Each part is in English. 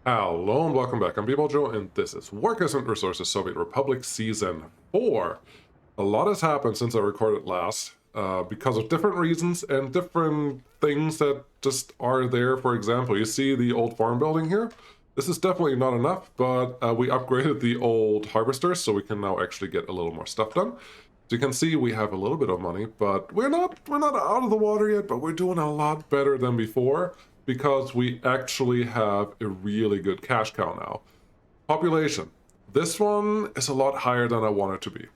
Hello and welcome back. I'm Joe, and this is Workers and Resources Soviet Republic Season 4. A lot has happened since I recorded last, because of different reasons and different things that just are there. For example, you see the old farm building here? This is definitely not enough, but we upgraded the old harvesters, so we can now actually get a little more stuff done. So you can see we have a little bit of money, but we're not out of the water yet, but we're doing a lot better than before, because we actually have a really good cash cow now. Population. This one is a lot higher than I want it to be.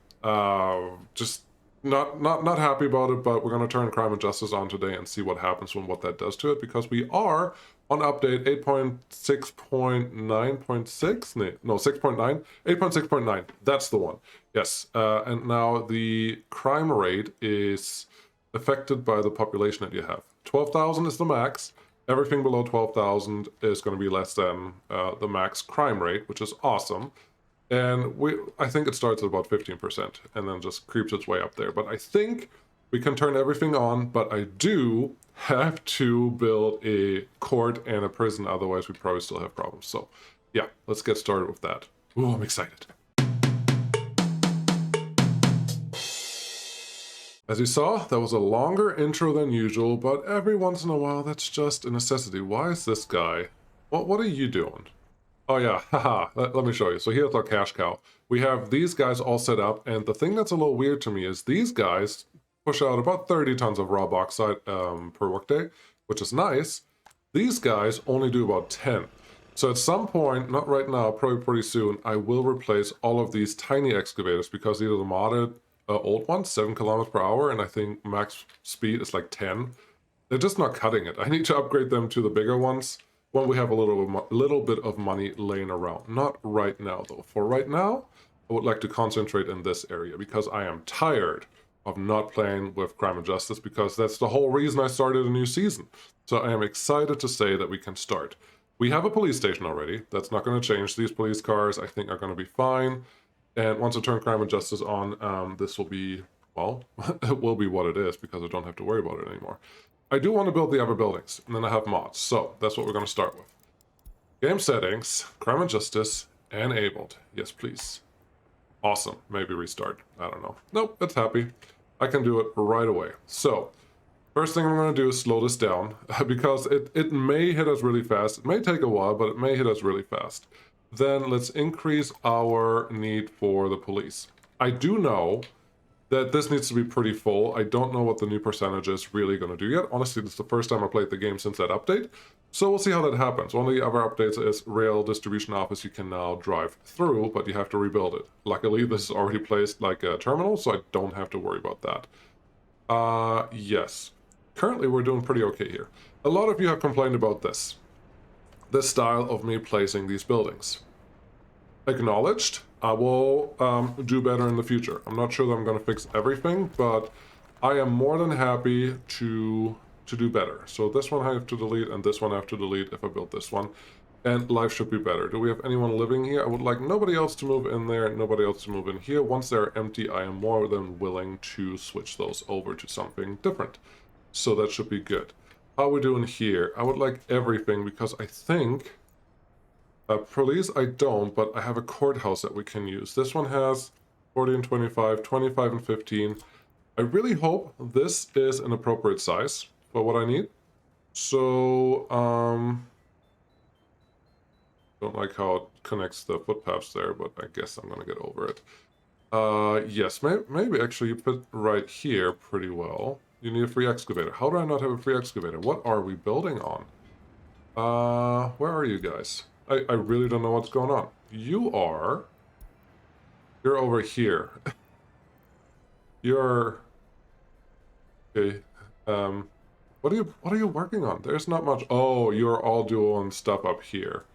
Just not happy about it, but we're going to turn crime and justice on today and see what happens when what that does to it, because we are on update 8.6.9.6. No, 6.9. 8.6.9. That's the one. Yes. And now the crime rate is affected by the population that you have. 12,000 is the max. Everything below 12,000 is going to be less than the max crime rate, which is awesome. And I think it starts at about 15% and then just creeps its way up there. But I think we can turn everything on, but I do have to build a court and a prison, otherwise we probably still have problems. So yeah, let's get started with that. Ooh, I'm excited. As you saw, that was a longer intro than usual, but every once in a while that's just a necessity. Why is this guy? What are you doing? Oh yeah, haha, let me show you. So here's our cash cow. We have these guys all set up, and the thing that's a little weird to me is these guys push out about 30 tons of raw bauxite per workday, which is nice. These guys only do about 10. So at some point, not right now, probably pretty soon, I will replace all of these tiny excavators, because these are the modded old ones, 7 kilometers per hour, and I think max speed is like 10. They're just not cutting it. I need to upgrade them to the bigger ones when we have a little bit of money laying around. Not right now, though. For right now, I would like to concentrate in this area, because I am tired of not playing with Crime and Justice, because that's the whole reason I started a new season. So I am excited to say that we can start. We have a police station already. That's not going to change. These police cars, I think, are going to be fine. And once I turn Crime and Justice on, this will be, well, it will be what it is, because I don't have to worry about it anymore. I do want to build the other buildings, and then I have mods. So that's what we're going to start with. Game settings, Crime and Justice, enabled. Yes, please. Awesome. Maybe restart. I don't know. Nope, it's happy. I can do it right away. So first thing I'm going to do is slow this down, because it may hit us really fast. It may take a while, but it may hit us really fast. Then let's increase our need for the police. I do know that this needs to be pretty full. I don't know what the new percentage is really going to do yet. Honestly, this is the first time I played the game since that update. So we'll see how that happens. One of the other updates is rail distribution office. You can now drive through, but you have to rebuild it. Luckily, this is already placed like a terminal, so I don't have to worry about that. Yes. Currently, we're doing pretty okay here. A lot of you have complained about this style of me placing these buildings. Acknowledged. I will do better in the future. I'm not sure that I'm going to fix everything, but I am more than happy to do better. So this one I have to delete, and this one I have to delete if I build this one. And life should be better. Do we have anyone living here? I would like nobody else to move in there, nobody else to move in here. Once they're empty, I am more than willing to switch those over to something different. So that should be good. How are we doing here? I would like everything, because I think police I don't, but I have a courthouse that we can use. This one has 40 and 25, 25 and 15. I really hope this is an appropriate size for what I need. So, don't like how it connects the footpaths there, but I guess I'm gonna get over it. Yes, maybe actually you put right here pretty well. You need a free excavator. How do I not have a free excavator? What are we building on? Where are you guys? I really don't know what's going on. You're over here. You're okay. What are you working on? There's not much. Oh, you're all doing stuff up here.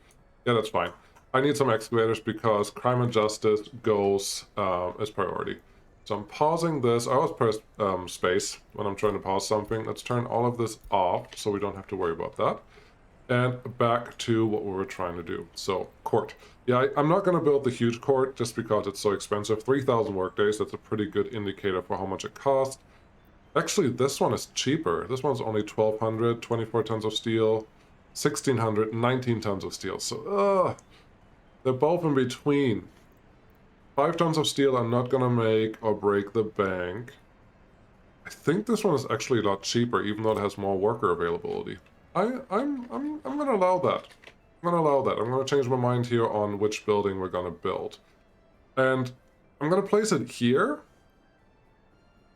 Yeah, that's fine. I need some excavators, because Crime and Justice goes as priority. So I'm pausing this. I always press space when I'm trying to pause something. Let's turn all of this off so we don't have to worry about that. And back to what we were trying to do. So, court. Yeah, I'm not going to build the huge court just because it's so expensive. 3,000 workdays, that's a pretty good indicator for how much it costs. Actually, this one is cheaper. This one's only 1,200, 24 tons of steel. 1,600, 19 tons of steel. So, they're both in between. 5 tons of steel are not gonna make or break the bank. I think this one is actually a lot cheaper, even though it has more worker availability. I'm gonna allow that. I'm gonna allow that. I'm gonna change my mind here on which building we're gonna build. And I'm gonna place it here.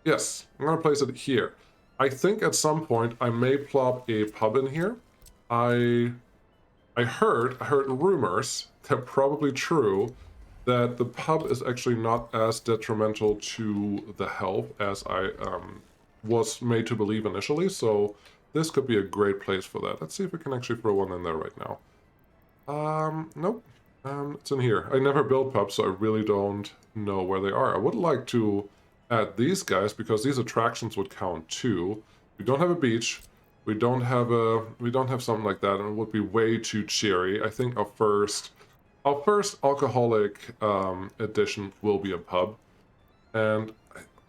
Yes, I'm gonna place it here. I think at some point I may plop a pub in here. I heard rumors, they're probably true, that the pub is actually not as detrimental to the health as I was made to believe initially, so this could be a great place for that. Let's see if we can actually throw one in there right now. Nope. It's in here. I never built pubs, so I really don't know where they are. I would like to add these guys because these attractions would count too. We don't have a beach. We don't have something like that, and it would be way too cheery. I think our first alcoholic edition will be a pub, and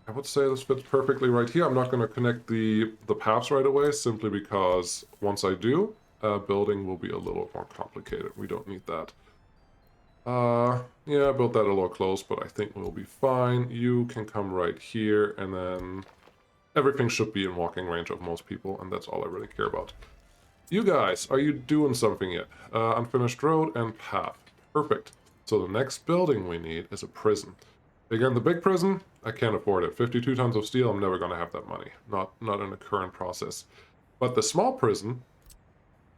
I would say this fits perfectly right here. I'm not going to connect the paths right away, simply because once I do, building will be a little more complicated. We don't need that. Yeah, I built that a little close, but I think we'll be fine. You can come right here, and then everything should be in walking range of most people, and that's all I really care about. You guys, are you doing something yet? Unfinished road and path. Perfect. So the next building we need is a prison. Again, the big prison, I can't afford it. 52 tons of steel, I'm never going to have that money. Not in the current process. But the small prison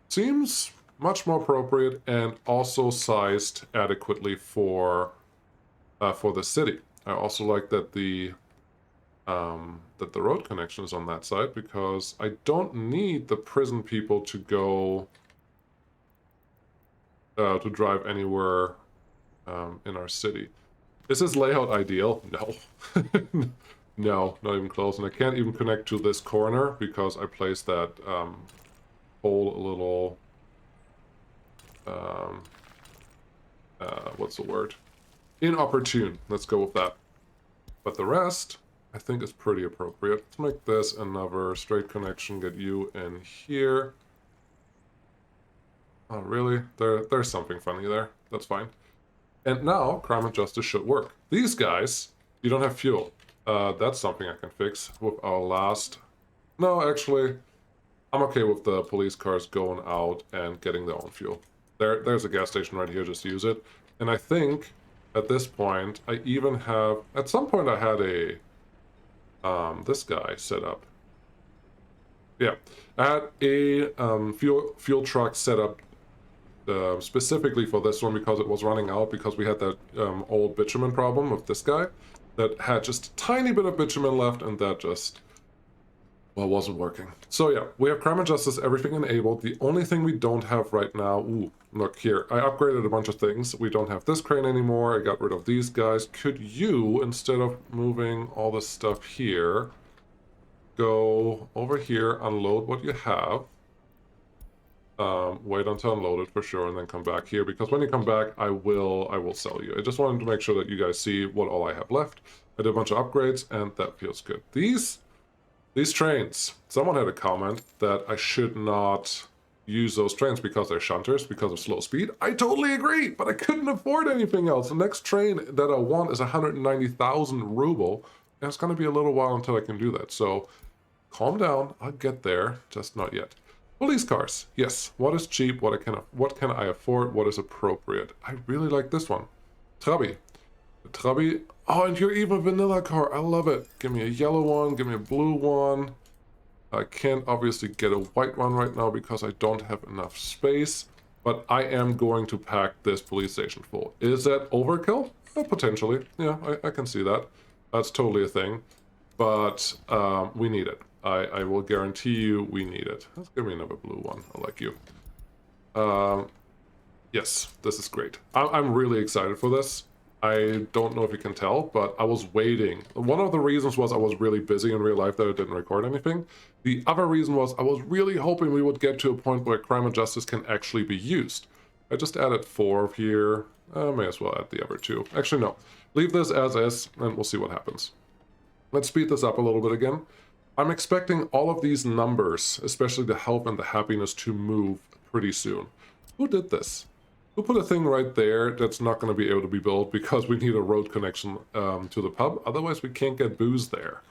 seems much more appropriate and also sized adequately for the city. I also like that the road connection is on that side, because I don't need the prison people to go to drive anywhere in our city. Is this layout ideal? No. No, not even close. And I can't even connect to this corner because I placed that whole little what's the word? Inopportune. Let's go with that. But the rest, I think, is pretty appropriate. Let's make this another straight connection, get you in here. Oh, really? There's something funny there. That's fine. And now, crime and justice should work. These guys, you don't have fuel. That's something I can fix with our last... No, actually, I'm okay with the police cars going out and getting their own fuel. There's a gas station right here, just use it. And I think, at this point, I even have... At some point I had a... this guy set up. Yeah, I had a fuel truck set up specifically for this one because it was running out, because we had that old bitumen problem with this guy that had just a tiny bit of bitumen left, and that just, well, wasn't working. So yeah, we have crime and justice, everything enabled. The only thing we don't have right now, ooh, look here, I upgraded a bunch of things. We don't have this crane anymore. I got rid of these guys. Could you, instead of moving all this stuff here, go over here, unload what you have, wait until unloaded for sure, and then come back here, because when you come back, I will sell you. I just wanted to make sure that you guys see what all I have left. I did a bunch of upgrades, and that feels good. These trains, someone had a comment that I should not use those trains because they're shunters, because of slow speed. I totally agree, but I couldn't afford anything else. The next train that I want is 190,000 ruble, and it's going to be a little while until I can do that. So calm down, I'll get there, just not yet. Police cars, yes. What is cheap? What can I afford? What is appropriate? I really like this one. Trabi. The Trabi. Oh, and you're even a vanilla car. I love it. Give me a yellow one. Give me a blue one. I can't obviously get a white one right now because I don't have enough space. But I am going to pack this police station full. Is that overkill? Potentially. Yeah, I can see that. That's totally a thing. But we need it. I will guarantee you we need it. Let's give me another blue one. I like you. Yes, this is great. I'm really excited for this. I don't know if you can tell, but I was waiting. One of the reasons was I was really busy in real life that I didn't record anything. The other reason was I was really hoping we would get to a point where crime and justice can actually be used. I just added 4 here. May as well add the other 2. Actually, no. Leave this as is, and we'll see what happens. Let's speed this up a little bit again. I'm expecting all of these numbers, especially the health and the happiness, to move pretty soon. Who did this? Who put a thing right there that's not going to be able to be built because we need a road connection to the pub? Otherwise, we can't get booze there.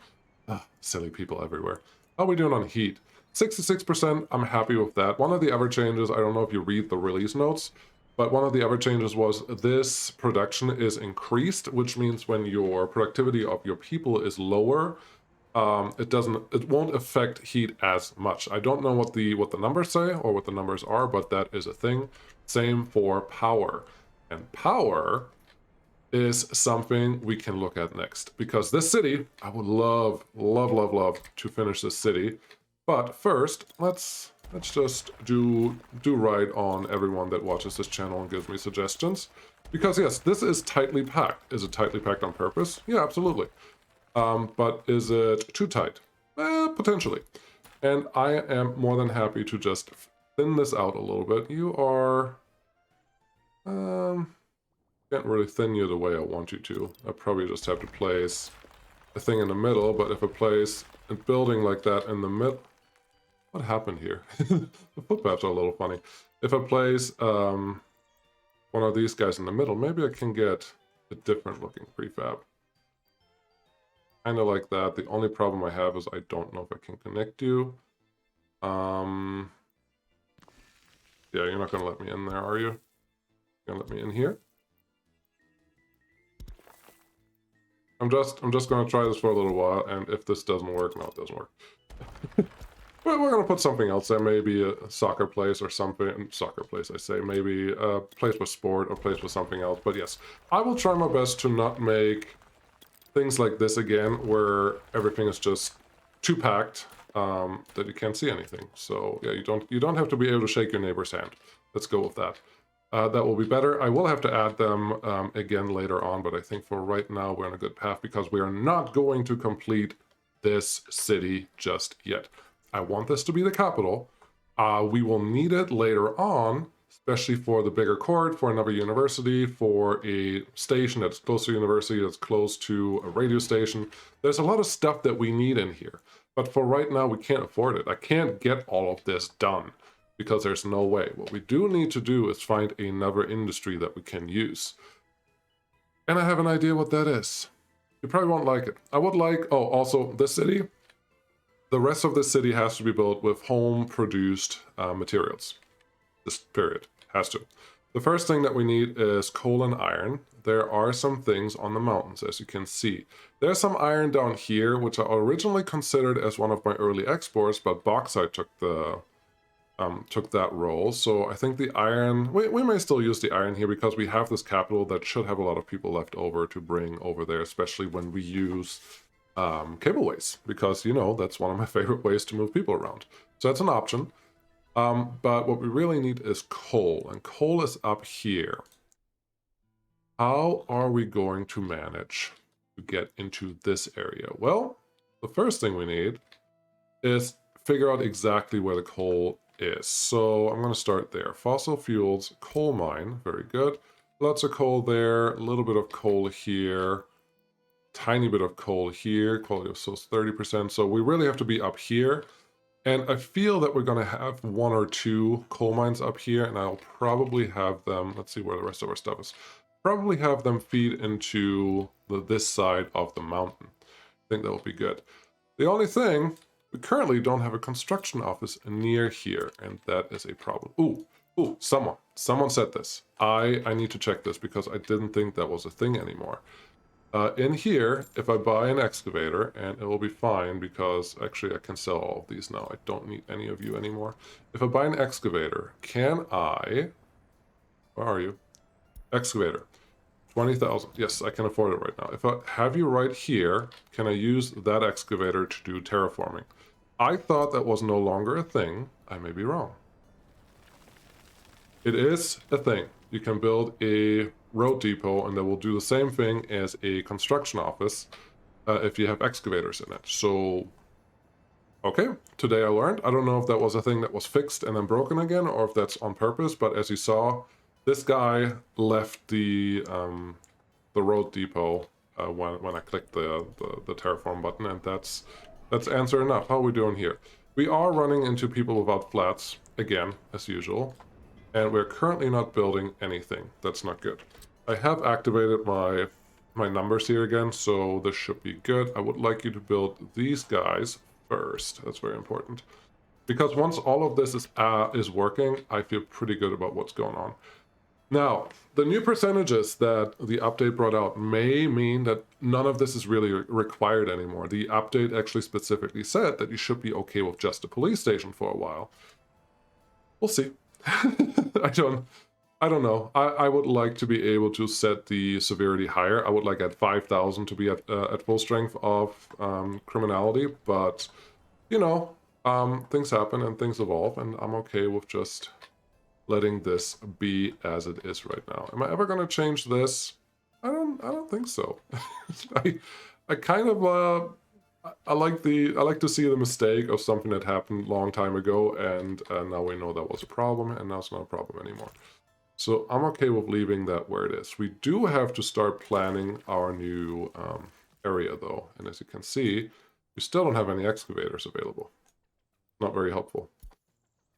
Ah, silly people everywhere. How are we doing on heat? 66%, I'm happy with that. One of the other changes, I don't know if you read the release notes, but one of the other changes was this production is increased, which means when your productivity of your people is lower, it won't affect heat as much. I don't know what the numbers say or what the numbers are, but that is a thing. Same for power. And power is something we can look at next, because this city, I would love to finish this city. But first, let's just do right on everyone that watches this channel and gives me suggestions. Because yes, this is tightly packed. Is it tightly packed on purpose? Yeah, absolutely. But is it too tight? Potentially. And I am more than happy to just thin this out a little bit. You are... can't really thin you the way I want you to. I probably just have to place a thing in the middle, but if I place a building like that in the middle... What happened here? The footpaths are a little funny. If I place one of these guys in the middle, maybe I can get a different looking prefab. Kind of like that. The only problem I have is I don't know if I can connect you. Yeah, you're not going to let me in there, are you? You're going to let me in here? I'm just going to try this for a little while, and if this doesn't work, no, it doesn't work. Well, we're going to put something else there, maybe a soccer place or something. Soccer place, I say. Maybe a place with sport or place with something else. But yes, I will try my best to not make things like this again, where everything is just too packed that you can't see anything. So yeah, you don't have to be able to shake your neighbor's hand. Let's go with that. That will be better. I will have to add them again later on, but I think for right now we're on a good path because we are not going to complete this city just yet. I want this to be the capital. We will need it later on, especially for the bigger court, for another university, for a station that's close to a university, that's close to a radio station. There's a lot of stuff that we need in here. But for right now, we can't afford it. I can't get all of this done because there's no way. What we do need to do is find another industry that we can use. And I have an idea what that is. You probably won't like it. I would like, oh, also this city, the rest of the city has to be built with home-produced materials. This period has to. The first thing that we need is coal and iron. There are some things on the mountains, as you can see. There's some iron down here, which I originally considered as one of my early exports, but bauxite took that role. So I think the iron, we may still use the iron here because we have this capital that should have a lot of people left over to bring over there, especially when we use cableways, because, you know, that's one of my favorite ways to move people around. So that's an option. But what we really need is coal, and coal is up here. How are we going to manage to get into this area? Well, the first thing we need is figure out exactly where the coal is. So I'm going to start there. Fossil fuels, coal mine, very good. Lots of coal there, a little bit of coal here, tiny bit of coal here, quality of source 30%. So we really have to be up here. And I feel that we're going to have one or two coal mines up here, and I'll probably have them, let's see where the rest of our stuff is, probably have them feed into this side of the mountain. I think that will be good. The only thing, we currently don't have a construction office near here, and that is a problem. Ooh, someone said this. I need to check this because I didn't think that was a thing anymore. In here, if I buy an excavator, and it will be fine because actually I can sell all of these now. I don't need any of you anymore. If I buy an excavator, can I... Where are you? Excavator. 20,000. Yes, I can afford it right now. If I have you right here, can I use that excavator to do terraforming? I thought that was no longer a thing. I may be wrong. It is a thing. You can build a road depot and that will do the same thing as a construction office if you have excavators in it. So, okay, today I learned. I don't know if that was a thing that was fixed and then broken again or if that's on purpose, but as you saw, this guy left the road depot when I clicked the terraform button, and that's answer enough. How are we doing here? We are running into people without flats, again, as usual. And we're currently not building anything. That's not good. I have activated my numbers here again, so this should be good. I would like you to build these guys first. That's very important. Because once all of this is working, I feel pretty good about what's going on. Now, the new percentages that the update brought out may mean that none of this is really required anymore. The update actually specifically said that you should be okay with just a police station for a while. We'll see. I don't know. I would like to be able to set the severity higher. I would like at 5,000 to be at full strength of criminality, but you know, things happen and things evolve, and I'm okay with just letting this be as it is right now. Am I ever gonna change this? I don't think so. I kind of I like to see the mistake of something that happened a long time ago, and now we know that was a problem, and now it's not a problem anymore. So I'm okay with leaving that where it is. We do have to start planning our new area though, and as you can see, we still don't have any excavators available. Not very helpful.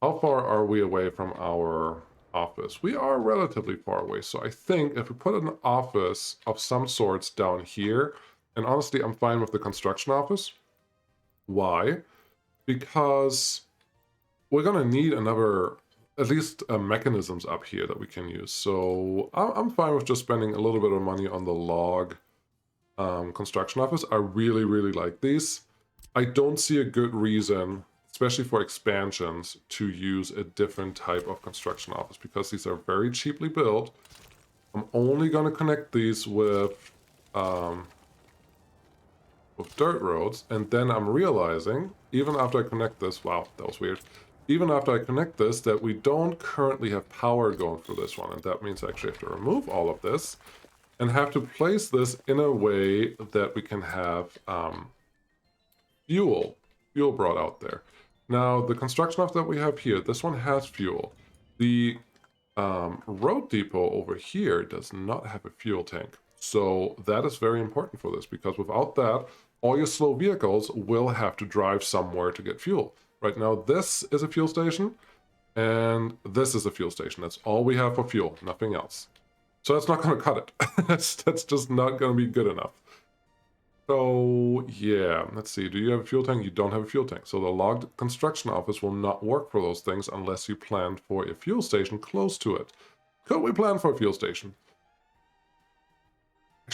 How far are we away from our office? We are relatively far away, so I think if we put an office of some sorts down here, and honestly, I'm fine with the construction office. Why? Because we're gonna need another, at least mechanisms up here that we can use. So I'm fine with just spending a little bit of money on the log construction office. I really, really like these. I don't see a good reason, especially for expansions, to use a different type of construction office because these are very cheaply built. I'm only going to connect these with dirt roads, and then I'm realizing, even after I connect this, wow, that was weird. Even after I connect this, that we don't currently have power going through this one, and that means I actually have to remove all of this and have to place this in a way that we can have fuel brought out there. Now, the construction office that we have here, this one has fuel. The road depot over here does not have a fuel tank. So that is very important for this, because without that, all your slow vehicles will have to drive somewhere to get fuel. Right now, this is a fuel station, and this is a fuel station. That's all we have for fuel, nothing else. So that's not going to cut it. that's just not going to be good enough. So, yeah, let's see. Do you have a fuel tank? You don't have a fuel tank. So the logged construction office will not work for those things unless you plan for a fuel station close to it. Could we plan for a fuel station? I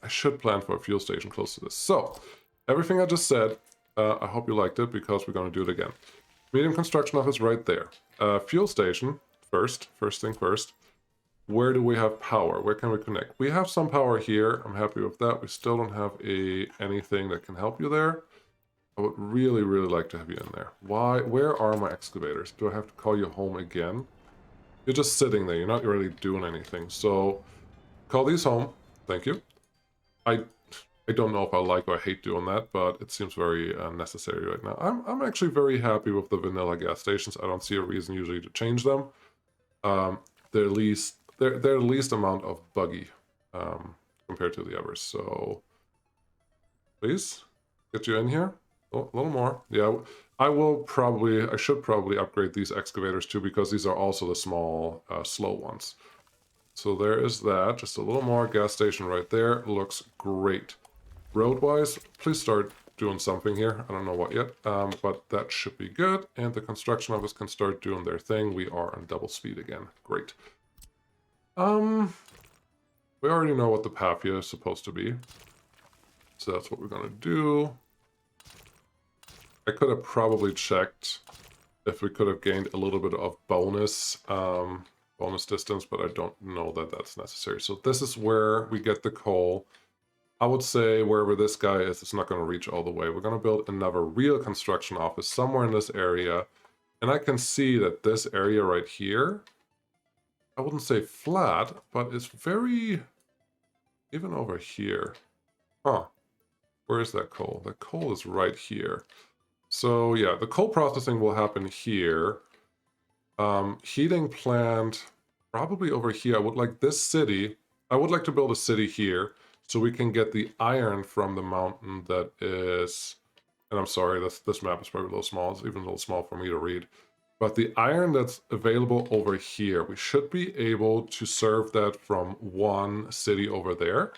should plan for a fuel station close to this. So, everything I just said, I hope you liked it, because we're going to do it again. Medium construction office right there. Fuel station, first thing first. Where do we have power? Where can we connect? We have some power here. I'm happy with that. We still don't have anything that can help you there. I would really, really like to have you in there. Why? Where are my excavators? Do I have to call you home again? You're just sitting there. You're not really doing anything. So, call these home. Thank you. I don't know if I like or hate doing that, but it seems very necessary right now. I'm actually very happy with the vanilla gas stations. I don't see a reason usually to change them. They're the least amount of buggy compared to the others. So please get you in here. Oh, a little more. Yeah, I should probably upgrade these excavators too, because these are also the small, slow ones. So there is that. Just a little more gas station right there. Looks great. Road-wise, please start doing something here. I don't know what yet, but that should be good. And the construction office can start doing their thing. We are on double speed again. Great. We already know what the path here is supposed to be. So that's what we're going to do. I could have probably checked if we could have gained a little bit of bonus distance, but I don't know that that's necessary. So this is where we get the coal. I would say wherever this guy is, it's not going to reach all the way. We're going to build another real construction office somewhere in this area. And I can see that this area right here, I wouldn't say flat, but it's very, even over here. Huh. Where is that coal? The coal is right here. So yeah, the coal processing will happen here. Heating plant, probably over here. I would like this city. I would like to build a city here, so we can get the iron from the mountain that is and I'm sorry, this map is probably a little small. It's even a little small for me to read. But the iron that's available over here, we should be able to serve that from one city over there.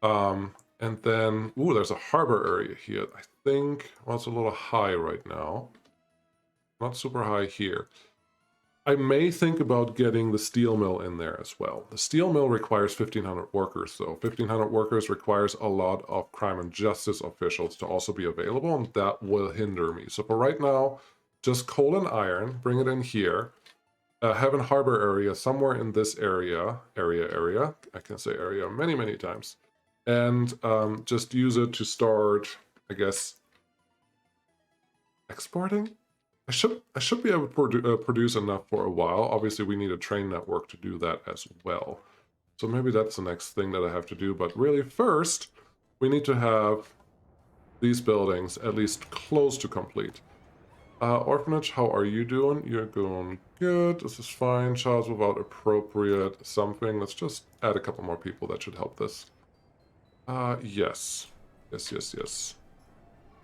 And then, ooh, there's a harbor area here. I think, well, it's a little high right now. Not super high here. I may think about getting the steel mill in there as well. The steel mill requires 1,500 workers, though. 1,500 workers requires a lot of crime and justice officials to also be available, and that will hinder me. So for right now, just coal and iron, bring it in here. Heaven Harbor area, somewhere in this area. I can say area many, many times. And just use it to start, I guess, exporting? I should be able to produce enough for a while. Obviously, we need a train network to do that as well. So maybe that's the next thing that I have to do. But really, first, we need to have these buildings at least close to complete. Orphanage, how are you doing? You're doing good. This is fine. Child without appropriate something. Let's just add a couple more people. That should help this. Yes. Yes.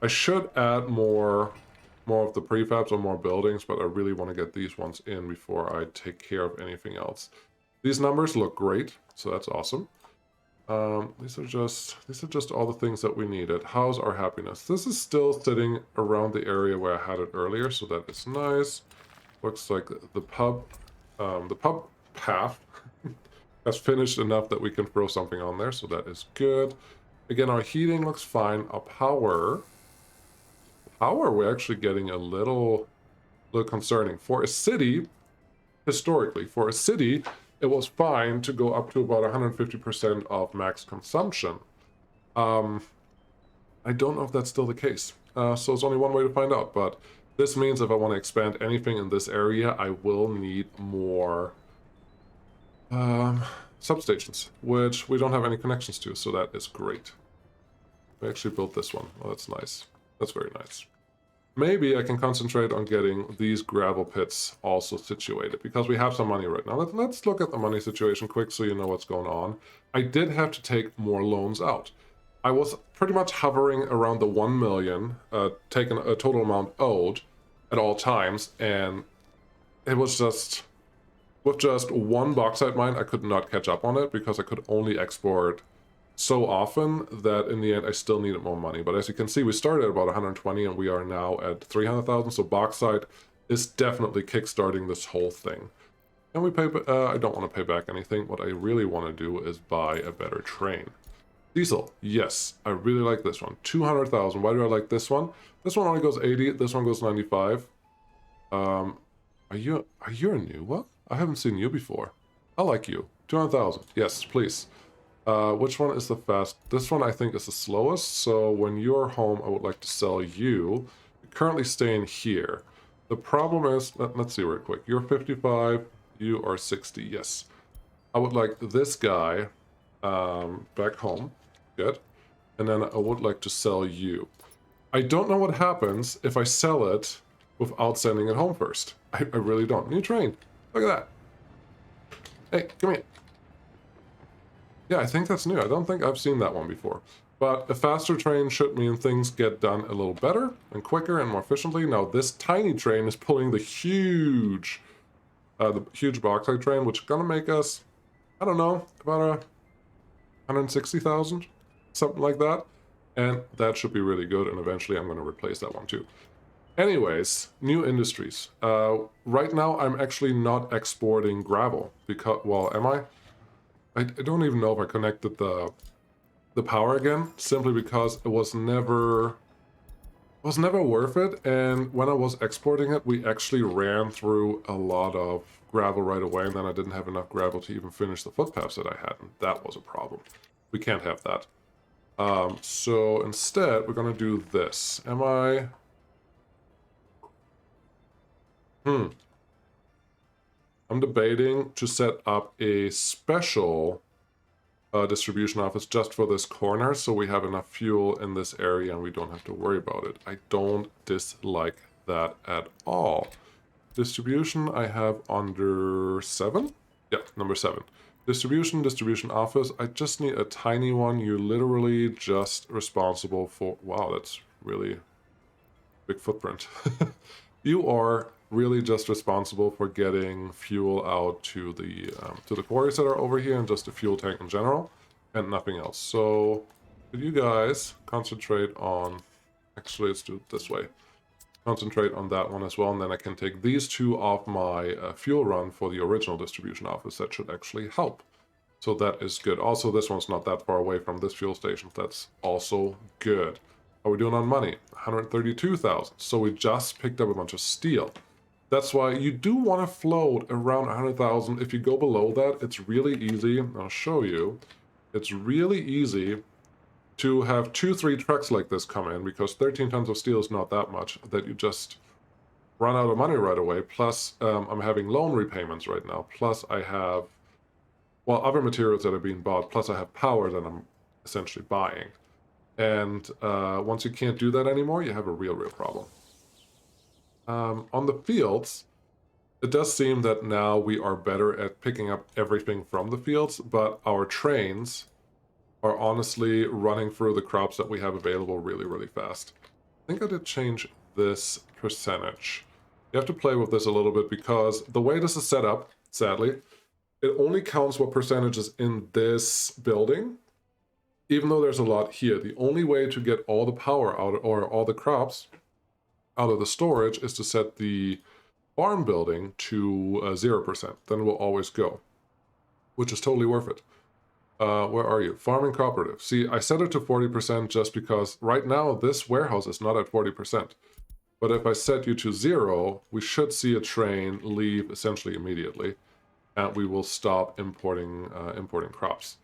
I should add more of the prefabs or more buildings, but I really want to get these ones in before I take care of anything else. These numbers look great, so that's awesome. These are just all the things that we needed. How's our happiness? This is still sitting around the area where I had it earlier, so that is nice. Looks like the pub path has finished enough that we can throw something on there, so that is good. Again, our heating looks fine. Our power, we're actually getting a little concerning. For a city, historically, it was fine to go up to about 150% of max consumption. I don't know if that's still the case. So it's only one way to find out, but this means if I want to expand anything in this area, I will need more substations, which we don't have any connections to, so that is great. We actually built this one. Oh, that's nice. That's very nice. Maybe I can concentrate on getting these gravel pits also situated, because we have some money right now. Let's look at the money situation quick so you know what's going on. I did have to take more loans out. I was pretty much hovering around the 1 million, taking a total amount owed at all times, and it was just... with just one bauxite mine, I could not catch up on it because I could only export so often that in the end I still needed more money. But as you can see, we started at about 120 and we are now at 300,000. So bauxite is definitely kickstarting this whole thing. And we pay. I don't want to pay back anything. What I really want to do is buy a better train. Diesel, yes, I really like this one. 200,000. Why do I like this one? This one only goes 80. This one goes 95. Are you a new one? I haven't seen you before. I like you. 200,000. Yes, please. Which one is the fast? This one I think is the slowest. So when you're home, I would like to sell you. You're currently staying here. The problem is, let's see real quick. You're 55. You are 60. Yes. I would like this guy back home. Good. And then I would like to sell you. I don't know what happens if I sell it without sending it home first. I really don't. New train. Look at that. Hey, come here. Yeah, I think that's new. I don't think I've seen that one before. But a faster train should mean things get done a little better and quicker and more efficiently. Now, this tiny train is pulling the huge bauxite train, which is going to make us, I don't know, about 160,000, something like that. And that should be really good. And eventually I'm going to replace that one too. Anyways, new industries. Right now, I'm actually not exporting gravel because, well, am I? I don't even know if I connected the power again, simply because it was never worth it. And when I was exporting it, we actually ran through a lot of gravel right away, and then I didn't have enough gravel to even finish the footpaths that I had, and that was a problem. We can't have that. So instead, we're gonna do this. Am I? I'm debating to set up a special distribution office just for this corner, so we have enough fuel in this area and we don't have to worry about it. I don't dislike that at all. Distribution I have under 7? Yeah, number 7. Distribution office. I just need a tiny one. You're literally just responsible for... Wow, that's really big footprint. You are really just responsible for getting fuel out to the quarries that are over here and just the fuel tank in general, and nothing else. So, could you guys concentrate on... Actually, let's do it this way. Concentrate on that one as well, and then I can take these two off my fuel run for the original distribution office. That should actually help. So that is good. Also, this one's not that far away from this fuel station. That's also good. How are we doing on money? 132,000. So we just picked up a bunch of steel. That's why you do want to float around 100,000. If you go below that, it's really easy. I'll show you. It's really easy to have 2-3 trucks like this come in, because 13 tons of steel is not that much, that you just run out of money right away. Plus, I'm having loan repayments right now. Plus, I have, well, other materials that are being bought. Plus, I have power that I'm essentially buying. And once you can't do that anymore, you have a real problem. On the fields, it does seem that now we are better at picking up everything from the fields, but our trains are honestly running through the crops that we have available really, really fast. I think I did change this percentage. You have to play with this a little bit, because the way this is set up, sadly, it only counts what percentage is in this building, even though there's a lot here. The only way to get all the power out, or all the crops out of the storage, is to set the farm building to 0%. Then it will always go, which is totally worth it. Where are you? Farming cooperative. See, I set it to 40% just because right now this warehouse is not at 40%. But if I set you to 0, we should see a train leave essentially immediately, and we will stop importing crops.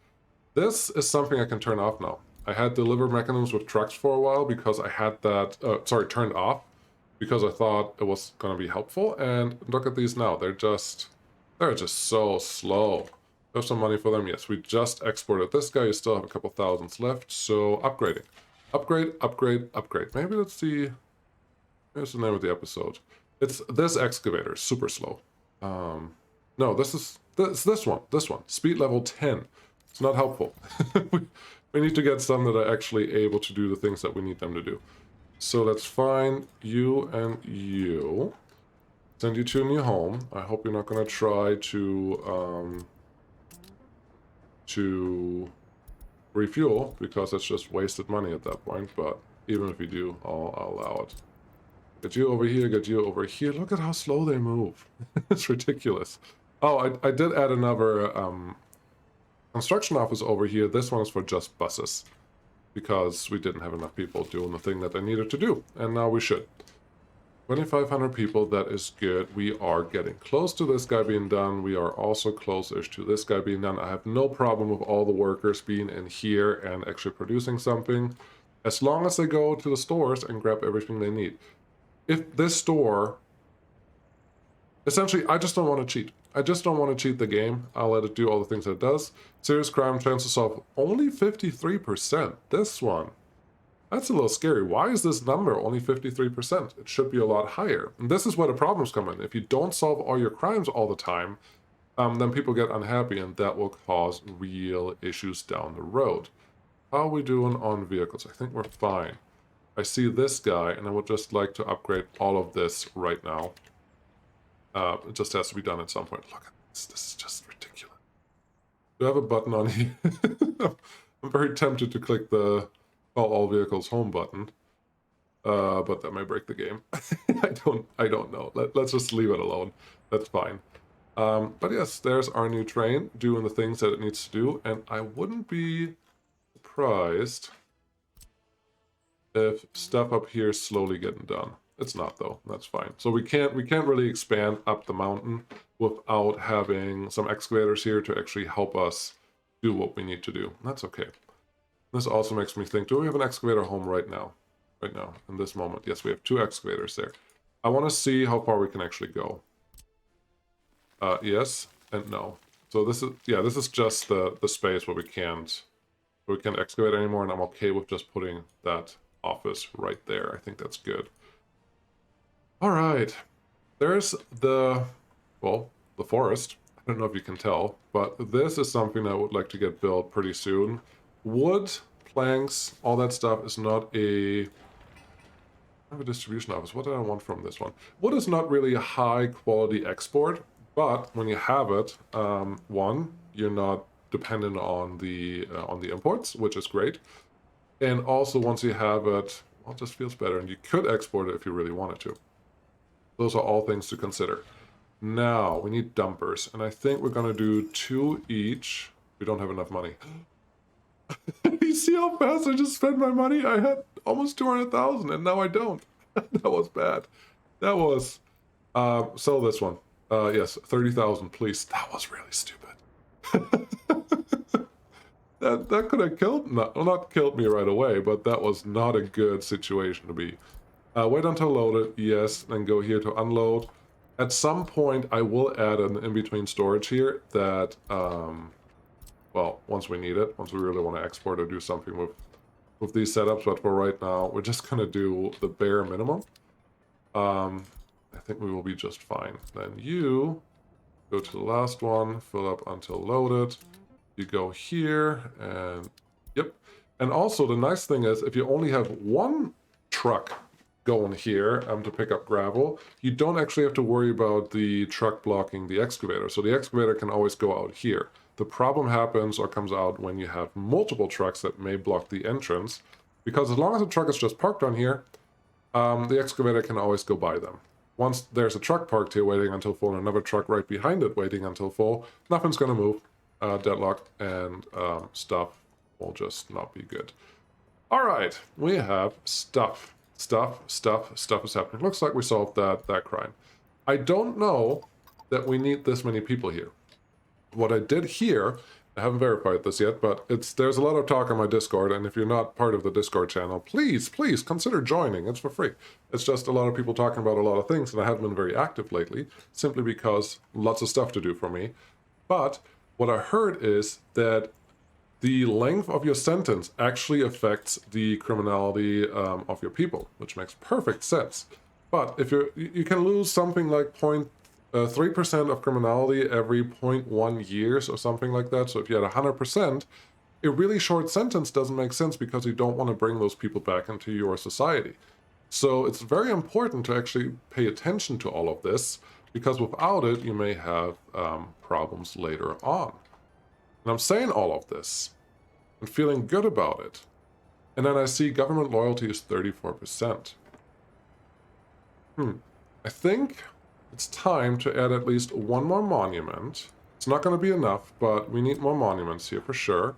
This is something I can turn off now. I had deliver mechanisms with trucks for a while because I had that, turned off, because I thought it was going to be helpful. And look at these now. They're just so slow. Have some money for them. Yes, we just exported this guy. You still have a couple thousands left. So upgrading. Upgrade, upgrade, upgrade. Maybe let's see. Here's the name of the episode. It's this excavator. Super slow. No, this one. This one. Speed level 10. It's not helpful. we need to get some that are actually able to do the things that we need them to do. So let's find you and you. Send you to a new home. I hope you're not going to try to refuel, because it's just wasted money at that point. But even if you do, I'll allow it. Get you over here, get you over here. Look at how slow they move. It's ridiculous. Oh, I did add another construction office over here. This one is for just buses, because we didn't have enough people doing the thing that they needed to do, and now we should. 2,500 people, that is good. We are getting close to this guy being done. We are also close-ish to this guy being done. I have no problem with all the workers being in here and actually producing something, as long as they go to the stores and grab everything they need. If this store... Essentially, I just don't want to cheat. I just don't want to cheat the game. I'll let it do all the things that it does. Serious crime chance to solve only 53%. This one. That's a little scary. Why is this number only 53%? It should be a lot higher. And this is where the problems come in. If you don't solve all your crimes all the time, then people get unhappy, and that will cause real issues down the road. How are we doing on vehicles? I think we're fine. I see this guy, and I would just like to upgrade all of this right now. It just has to be done at some point. Look at this. This is just ridiculous. Do I have a button on here? I'm very tempted to click the call all vehicles home button. But that may break the game. I don't know. Let's just leave it alone. That's fine. But yes, there's our new train doing the things that it needs to do, and I wouldn't be surprised if stuff up here is slowly getting done. It's not, though. That's fine. So we can't really expand up the mountain without having some excavators here to actually help us do what we need to do. That's okay. This also makes me think, do we have an excavator home right now? Right now, in this moment. Yes, we have 2 excavators there. I want to see how far we can actually go. Yes and no. So this is just the space where we can't excavate anymore, and I'm okay with just putting that office right there. I think that's good. All right, there's the forest. I don't know if you can tell, but this is something I would like to get built pretty soon. Wood, planks, all that stuff is not a I have a distribution office. What did I want from this one? Wood is not really a high quality export, but when you have it, one, you're not dependent on the imports, which is great. And also once you have it, well, it just feels better, and you could export it if you really wanted to. Those are all things to consider. Now we need dumpers, and I think we're gonna do 2 each. We don't have enough money. You see how fast I just spent my money? I had almost 200,000 and now I don't. That was bad. That was sell this one. Yes, 30,000, please. That was really stupid. That could have killed, not killed me right away, but that was not a good situation to be. Wait until loaded, yes, then go here to unload. At some point, I will add an in-between storage here that, well, once we need it, once we really want to export or do something with these setups, but for right now, we're just gonna do the bare minimum. I think we will be just fine. Then you go to the last one, fill up until loaded. You go here, and yep. And also, the nice thing is, if you only have one truck going here to pick up gravel, you don't actually have to worry about the truck blocking the excavator. So the excavator can always go out here. The problem happens or comes out when you have multiple trucks that may block the entrance, because as long as the truck is just parked on here, the excavator can always go by them. Once there's a truck parked here waiting until full and another truck right behind it waiting until full, nothing's going to move. Deadlock, and stuff will just not be good. All right, we have stuff is happening. Looks like we solved that crime. I don't know that we need this many people here. What I did here, I haven't verified this yet, but there's a lot of talk on my Discord, and if you're not part of the Discord channel, please consider joining. It's for free. It's just a lot of people talking about a lot of things, and I haven't been very active lately, simply because lots of stuff to do for me. But what I heard is that the length of your sentence actually affects the criminality of your people, which makes perfect sense. But if you can lose something like 0.3% of criminality every 0.1 years or something like that. So if you had 100%, a really short sentence doesn't make sense because you don't want to bring those people back into your society. So it's very important to actually pay attention to all of this, because without it, you may have problems later on. And I'm saying all of this and feeling good about it. And then I see government loyalty is 34%. I think it's time to add at least one more monument. It's not going to be enough, but we need more monuments here for sure.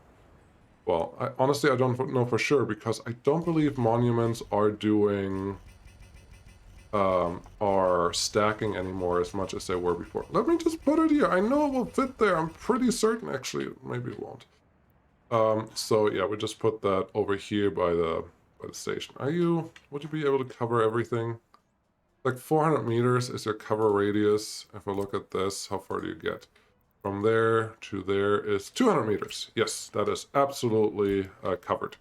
Well, honestly, I don't know for sure, because I don't believe monuments are doing... are stacking anymore as much as they were before. Let me just put it here. I know it will fit there. I'm pretty certain. Actually, maybe it won't. So yeah, we just put that over here by the station. Would you be able to cover everything? Like 400 meters is your cover radius. If I look at this, how far do you get? From there to there is 200 meters. Yes, that is absolutely covered.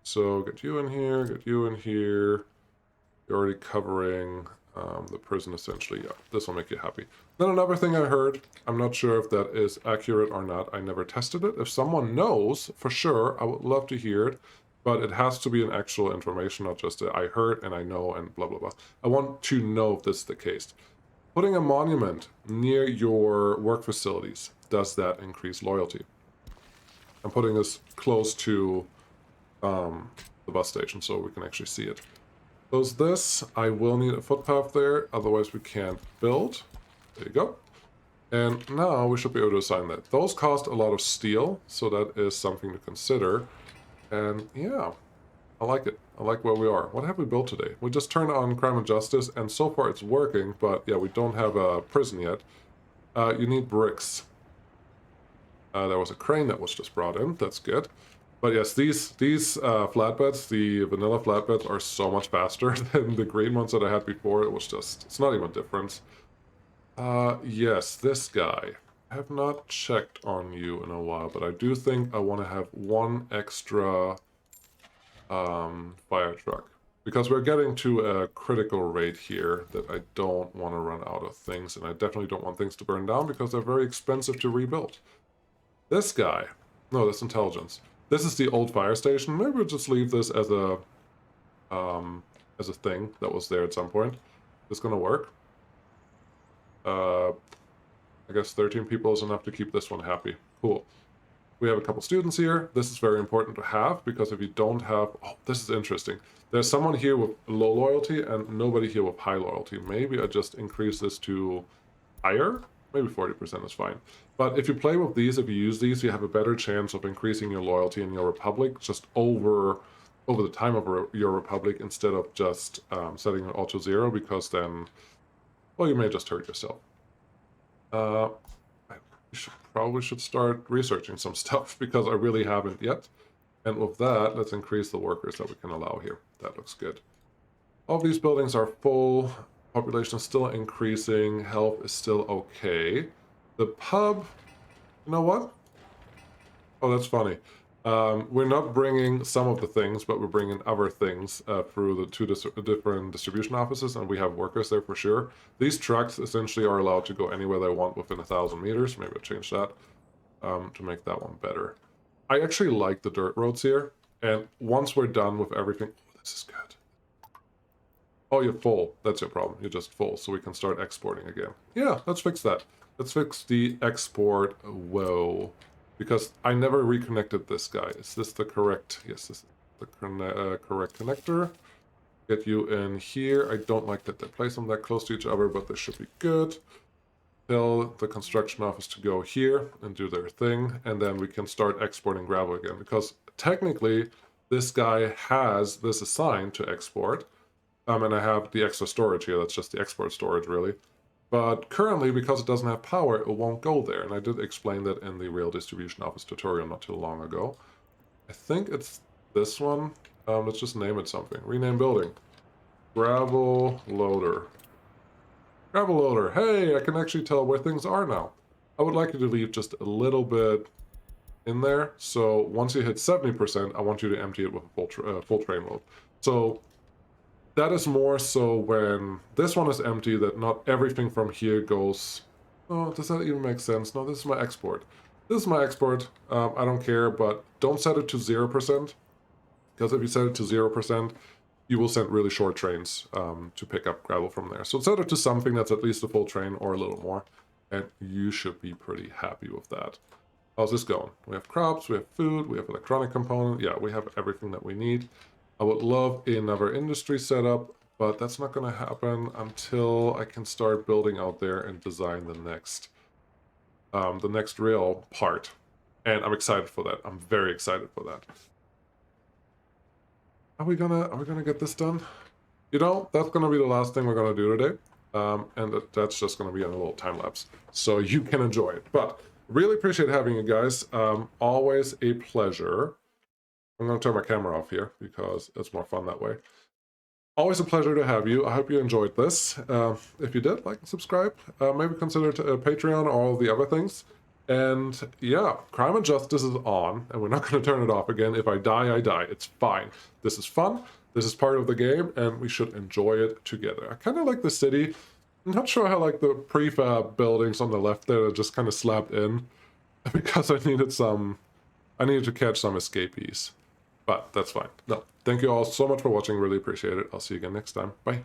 So get you in here, get you in here. You're already covering the prison, essentially. Yeah, this will make you happy. Then another thing I heard, I'm not sure if that is accurate or not. I never tested it. If someone knows, for sure, I would love to hear it. But it has to be an actual information, not just a I heard and I know and blah, blah, blah. I want to know if this is the case. Putting a monument near your work facilities, does that increase loyalty? I'm putting this close to the bus station so we can actually see it. Close this. I will need a footpath there, otherwise we can't build. There you go. And now we should be able to assign that. Those cost a lot of steel, so that is something to consider. And yeah, I like it. I like where we are. What have we built today? We just turned on crime and justice, and so far it's working, but yeah, we don't have a prison yet. You need bricks. There was a crane that was just brought in. That's good. But yes, these flatbeds, the vanilla flatbeds, are so much faster than the green ones that I had before. It was just, it's not even a difference. Yes, this guy. I have not checked on you in a while, but I do think I want to have one extra fire truck. Because we're getting to a critical rate here that I don't want to run out of things, and I definitely don't want things to burn down because they're very expensive to rebuild. This guy. No, that's intelligence. This is the old fire station. Maybe we'll just leave this as a as a thing that was there at some point. It's gonna work. I guess 13 people is enough to keep this one happy. Cool. We have a couple students here. This is very important to have, because if you don't have... Oh, this is interesting. There's someone here with low loyalty and nobody here with high loyalty. Maybe I just increase this to higher? Maybe 40% is fine. But if you play with these, if you use these, you have a better chance of increasing your loyalty in your republic just over the time of your republic, instead of just setting it all to 0, because then, well, you may just hurt yourself. Probably should start researching some stuff, because I really haven't yet. And with that, let's increase the workers that we can allow here. That looks good. All of these buildings are full. Population is still increasing. Health is still okay. The pub, you know what? Oh, that's funny. We're not bringing some of the things, but we're bringing other things through the two different distribution offices, and we have workers there for sure. These trucks essentially are allowed to go anywhere they want within 1,000 meters. Maybe I'll change that to make that one better. I actually like the dirt roads here, and once we're done with everything... Oh, this is good. Oh, you're full. That's your problem. You're just full, so we can start exporting again. Yeah, let's fix that. Let's fix the export. Whoa. Because I never reconnected this guy. Is this the correct... Yes, this is the correct connector. Get you in here. I don't like that they place them that close to each other, but this should be good. Tell the construction office to go here and do their thing, and then we can start exporting gravel again. Because technically, this guy has this assigned to export. And I have the extra storage here. That's just the export storage, really. But currently, because it doesn't have power, it won't go there. And I did explain that in the rail distribution office tutorial not too long ago. I think it's this one. Let's just name it something. Rename building. Gravel loader. Gravel loader. Hey, I can actually tell where things are now. I would like you to leave just a little bit in there. So once you hit 70%, I want you to empty it with a full train load. So that is more so when this one is empty, that not everything from here goes... Oh, does that even make sense? No, this is my export. This is my export. I don't care, but don't set it to 0%. Because if you set it to 0%, you will send really short trains to pick up gravel from there. So set it to something that's at least a full train or a little more. And you should be pretty happy with that. How's this going? We have crops, we have food, we have electronic component. Yeah, we have everything that we need. I would love another industry setup, but that's not going to happen until I can start building out there and design the next rail part. And I'm excited for that. I'm very excited for that. Are we gonna get this done? You know, that's gonna be the last thing we're gonna do today. And that's just gonna be in a little time lapse, so you can enjoy it. But really appreciate having you guys. Always a pleasure. I'm going to turn my camera off here because it's more fun that way. Always a pleasure to have you. I hope you enjoyed this. If you did, like and subscribe. Maybe consider Patreon or all the other things. And yeah, Crime and Justice is on, and we're not going to turn it off again. If I die, I die. It's fine. This is fun. This is part of the game, and we should enjoy it together. I kind of like the city. I'm not sure how like the prefab buildings on the left there are just kind of slapped in, because I needed to catch some escapees. But that's fine. No, thank you all so much for watching. Really appreciate it. I'll see you again next time. Bye.